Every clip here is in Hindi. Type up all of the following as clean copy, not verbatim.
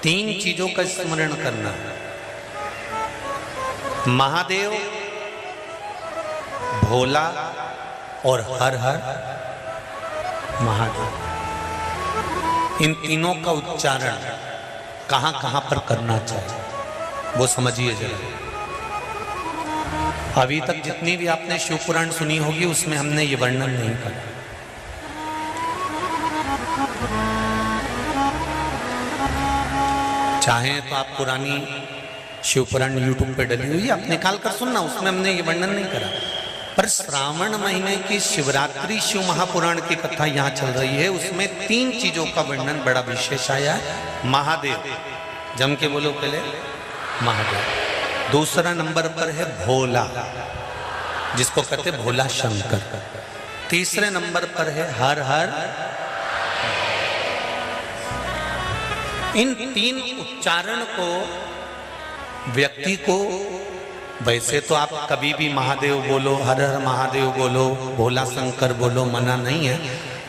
तीन चीजों का स्मरण करना। महादेव, भोला और हर हर महादेव। इन तीनों का उच्चारण कहां कहां पर करना चाहिए वो समझिए जरा। अभी तक जितनी भी आपने शिव पुराण सुनी होगी उसमें हमने ये वर्णन नहीं करा। चाहें तो आप पुरानी शिव पुराण यूट्यूब पे डली हुई आप निकाल कर सुनना, उसमें हमने ये वर्णन नहीं करा। पर श्रावण महीने की शिवरात्रि शिव महापुराण की कथा यहाँ चल रही है, उसमें तीन चीजों का वर्णन बड़ा विशेष आया है। महादेव, जम के बोलो पहले महादेव। दूसरा नंबर पर है भोला, जिसको कहते भोला शंकर। तीसरे नंबर पर है हर हर। इन तीन उच्चारण को व्यक्ति को, वैसे तो आप कभी भी महादेव बोलो, हर हर महादेव बोलो, भोला शंकर बोलो, मना नहीं है,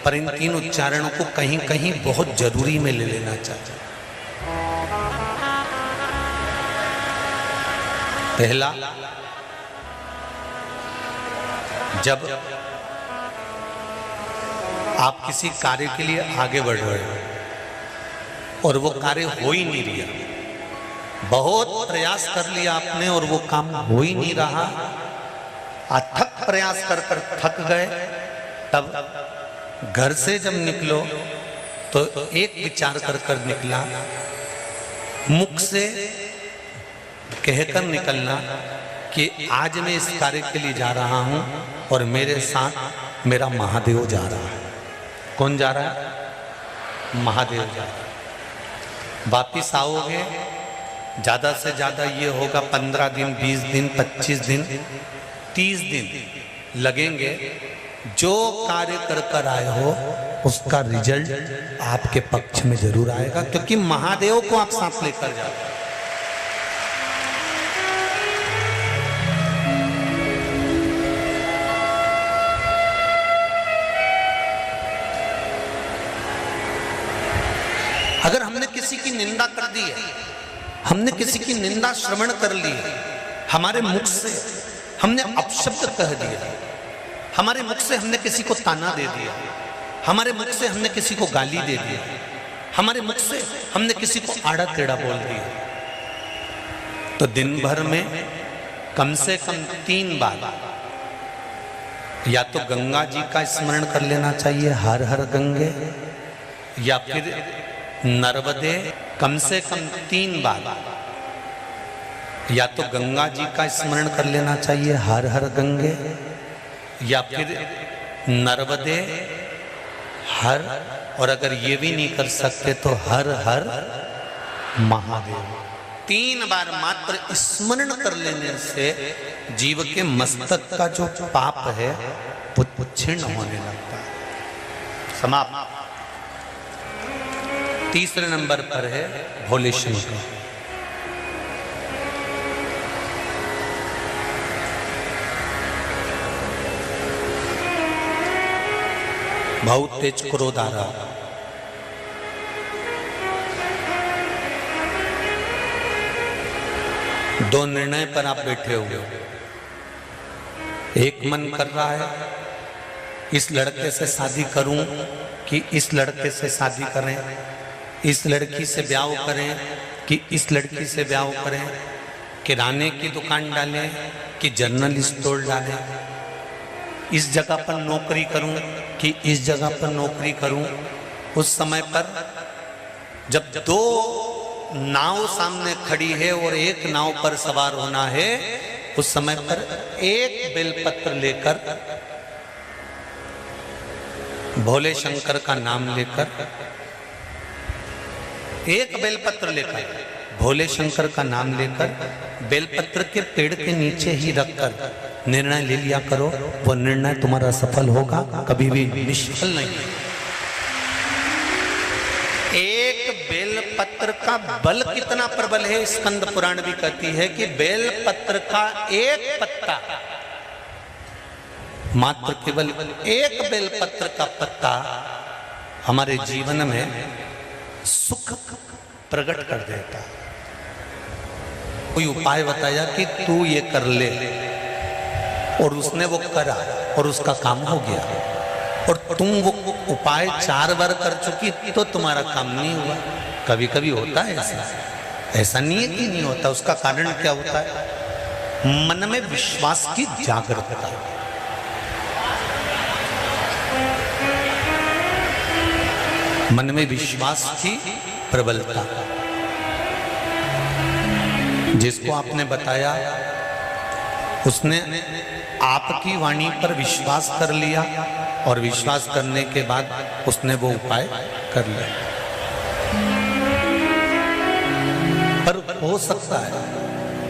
पर इन तीन उच्चारणों को कहीं कहीं बहुत जरूरी में ले लेना चाहिए। पहला, जब आप किसी कार्य के लिए आगे बढ़ रहे हो और वो कार्य हो ही नहीं रहा, बहुत प्रयास कर लिया आपने और वो काम हो ही नहीं रहा, अथक प्रयास कर कर थक गए, तब घर से जब निकलो तो एक विचार कर कर निकला, मुख से कहकर निकलना कि आज मैं इस कार्य के लिए जा रहा हूं और मेरे साथ मेरा महादेव जा रहा है। कौन जा रहा है? महादेव जा रहा है। वापिस आओगे, ज्यादा से ज्यादा ये होगा 15 दिन, 20 दिन, 25 दिन, 30 दिन लगेंगे। जो कार्य कर कर आए हो उसका रिजल्ट आपके पक्ष में जरूर आएगा, क्योंकि महादेव को आप साथ लेकर जाते हो। अगर हमने किसी की निंदा कर दी है, हमने किसी की निंदा श्रवण कर ली है, हमारे मुख से हमने अपशब्द कह दिया, हमारे मुख से हमने किसी को ताना दे दिया, हमारे मुख से हमने किसी को गाली दे दिया, हमारे मुख से हमने किसी को आड़ा टेढ़ा बोल दिया, तो दिन भर में कम से कम 3 बार या तो गंगा जी का स्मरण कर लेना चाहिए, हर हर गंगे, या फिर नर्मदे, कम से कम 3 बार या तो गंगा जी का स्मरण कर लेना चाहिए, हर हर गंगे, या फिर नर्मदे हर, और अगर ये भी नहीं कर सकते तो हर हर महादेव। 3 बार मात्र स्मरण कर लेने से जीव के मस्तक का जो पाप है वो क्षीण होने लगता है, समाप्त। तीसरे नंबर पर है भोले शंकर। बहुत तेज क्रोध आ रहा, दो निर्णय पर आप बैठे हुए हो। एक मन कर रहा है इस लड़के से शादी करूं कि इस लड़के से शादी करें, इस लड़की से ब्याह करें कि इस लड़की से ब्याह करें, किराने की दुकान डालें कि जनरल स्टोर डालें, इस जगह पर नौकरी करूं कि इस जगह पर नौकरी करूं। उस समय पर जब 2 नाव सामने खड़ी है और एक नाव पर सवार होना है, उस समय पर एक बेलपत्र लेकर, भोले शंकर का नाम लेकर, एक बेलपत्र लेकर, भोले शंकर का नाम लेकर, बेलपत्र के पेड़ के नीचे ही रखकर निर्णय ले लिया करो। वो निर्णय तुम्हारा सफल होगा, कभी भी निष्फल नहीं। एक बेलपत्र का बल कितना प्रबल है, स्कंद पुराण भी कहती है कि बेलपत्र का एक पत्ता, मात्र केवल एक बेलपत्र का पत्ता हमारे जीवन में सुख प्रकट कर देता। कोई उपाय बताया कि तू ये कर ले, और उसने वो करा और उसका काम हो गया। और तुम वो उपाय 4 बार कर चुकी तो तुम्हारा काम नहीं हुआ। कभी कभी होता है ऐसा, ऐसा नहीं है कि नहीं होता। उसका कारण क्या होता है? मन में विश्वास की जागरूकता, मन में विश्वास की प्रबलता। जिसको आपने बताया उसने आपकी वाणी पर विश्वास कर लिया, और विश्वास करने के बाद उसने वो उपाय कर लिया। पर हो सकता है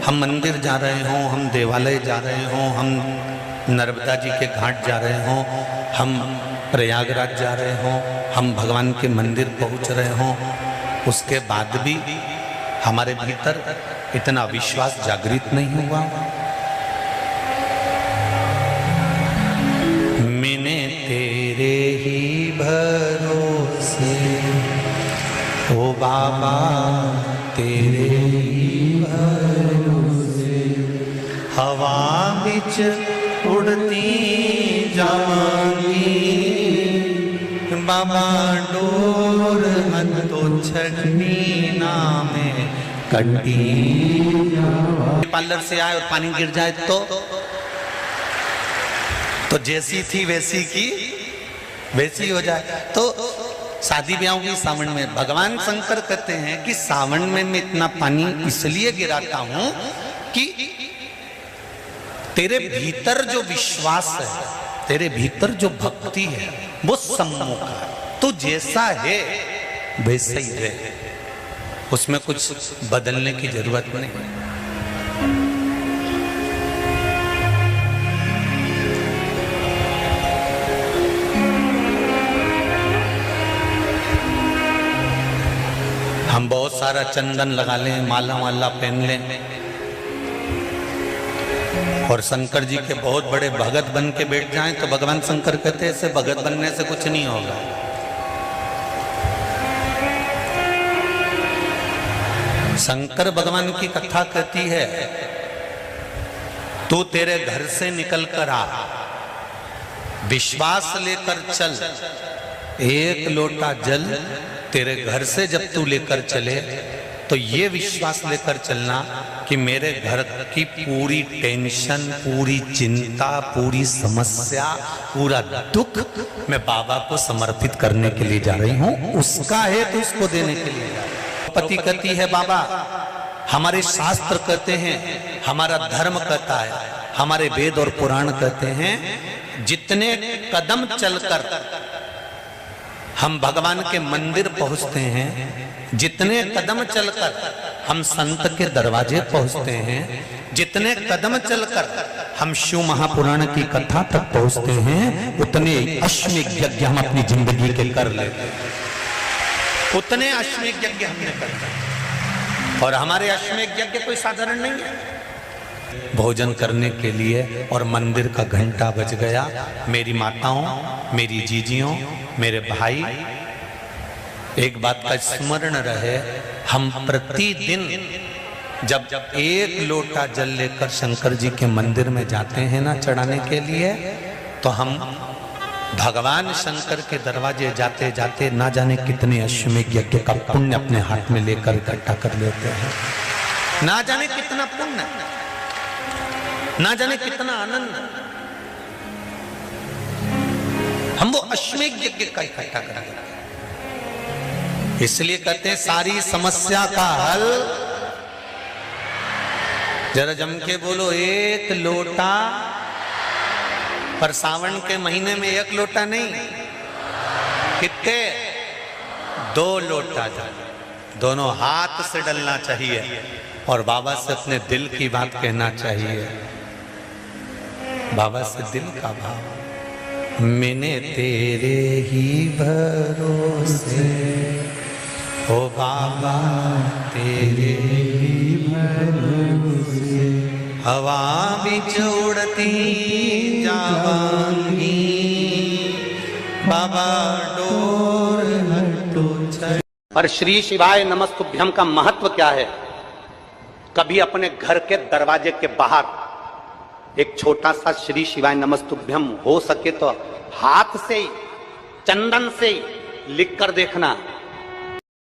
हम मंदिर जा रहे हों, हम देवालय जा रहे हों, हम नर्मदा जी के घाट जा रहे हों, हम प्रयागराज जा रहे हों, हम भगवान के मंदिर पहुंच रहे हों, उसके बाद भी हमारे भीतर इतना विश्वास जागृत नहीं हुआ। मैंने तेरे ही भरोसे, ओ बाबा तेरे ही भरोसे, हवा बिच उड़ती जावांगी, बाबा डोर हथो छड़नी ना में कटी। पार्लर से आए और पानी गिर जाए तो जैसी थी वैसी की वैसी हो जाए। तो शादी ब्याह की सावन में भगवान शंकर कहते हैं कि सावन में मैं इतना पानी इसलिए गिराता हूं कि तेरे भीतर जो विश्वास है, तेरे भीतर जो भक्ति है, वो सम्मुख है। तो जैसा है वैसा ही रहे, उसमें कुछ बदलने की जरूरत नहीं। हम बहुत सारा चंदन लगा लें, माला वाला पहन लें, और शंकर जी के बहुत बड़े भगत बन के बैठ जाएं, तो भगवान शंकर कहते हैं ऐसे भगत बनने से कुछ नहीं होगा। शंकर भगवान की कथा कहती है, तू तेरे घर से निकल कर आ, विश्वास लेकर चल, एक लोटा जल तेरे घर से जब तू लेकर चले तो ये विश्वास लेकर चलना कि मेरे घर की पूरी टेंशन, पूरी चिंता, पूरी समस्या, पूरा दुख मैं बाबा को समर्पित करने के लिए जा रही हूं। उसका है तो उसको देने के लिए जा रही हूं। पति कहती है बाबा, हमारे शास्त्र कहते हैं, हमारा धर्म कहता है, हमारे वेद और पुराण कहते हैं, जितने कदम चलकर हम भगवान के मंदिर पहुंचते हैं, जितने कदम चलकर हम संत के दरवाजे पहुंचते हैं, जितने कदम चलकर हम शिव महापुराण की कथा तक पहुंचते हैं, उतने अश्वमेध यज्ञ हम अपनी जिंदगी के कर लेते हैं। उतने अश्वमेध यज्ञ हमने करते, और हमारे अश्वमेध यज्ञ कोई साधारण नहीं है। भोजन करने के लिए और मंदिर का घंटा बज गया। मेरी माताओं, मेरी जीजियों, मेरे भाई, एक बात का स्मरण रहे, हम प्रतिदिन जब एक लोटा जल लेकर शंकर जी के मंदिर में जाते हैं ना चढ़ाने के लिए, तो हम भगवान शंकर के दरवाजे जाते जाते ना जाने कितने अश्वमेध यज्ञ का पुण्य अपने हाथ में लेकर इकट्ठा कर लेते हैं। ना जाने कितना पुण्य, ना जाने कितना आनंद हम वो अश्वमेध यज्ञ का इकट्ठा कर लेते हैं। इसलिए कहते हैं सारी समस्या का हल, जरा जम के बोलो, एक लोटा। पर सावन के महीने में एक लोटा नहीं, कितने? 2 लोटा जल, दोनों हाथ से डलना चाहिए और बाबा से अपने दिल की बात कहना चाहिए। बाबा से दिल का भाव, मैंने तेरे ही भरोसे, ओ बाबा तेरे ही भरोसे, हवा बिच उड़ती जावांगी, बाबा डोर हटो पर श्री शिवाय नमस्तुभ्यम का महत्व क्या है? कभी अपने घर के दरवाजे के बाहर एक छोटा सा श्री शिवाय नमस्तुभ्यम हो सके तो हाथ से ही, चंदन से ही लिख कर देखना।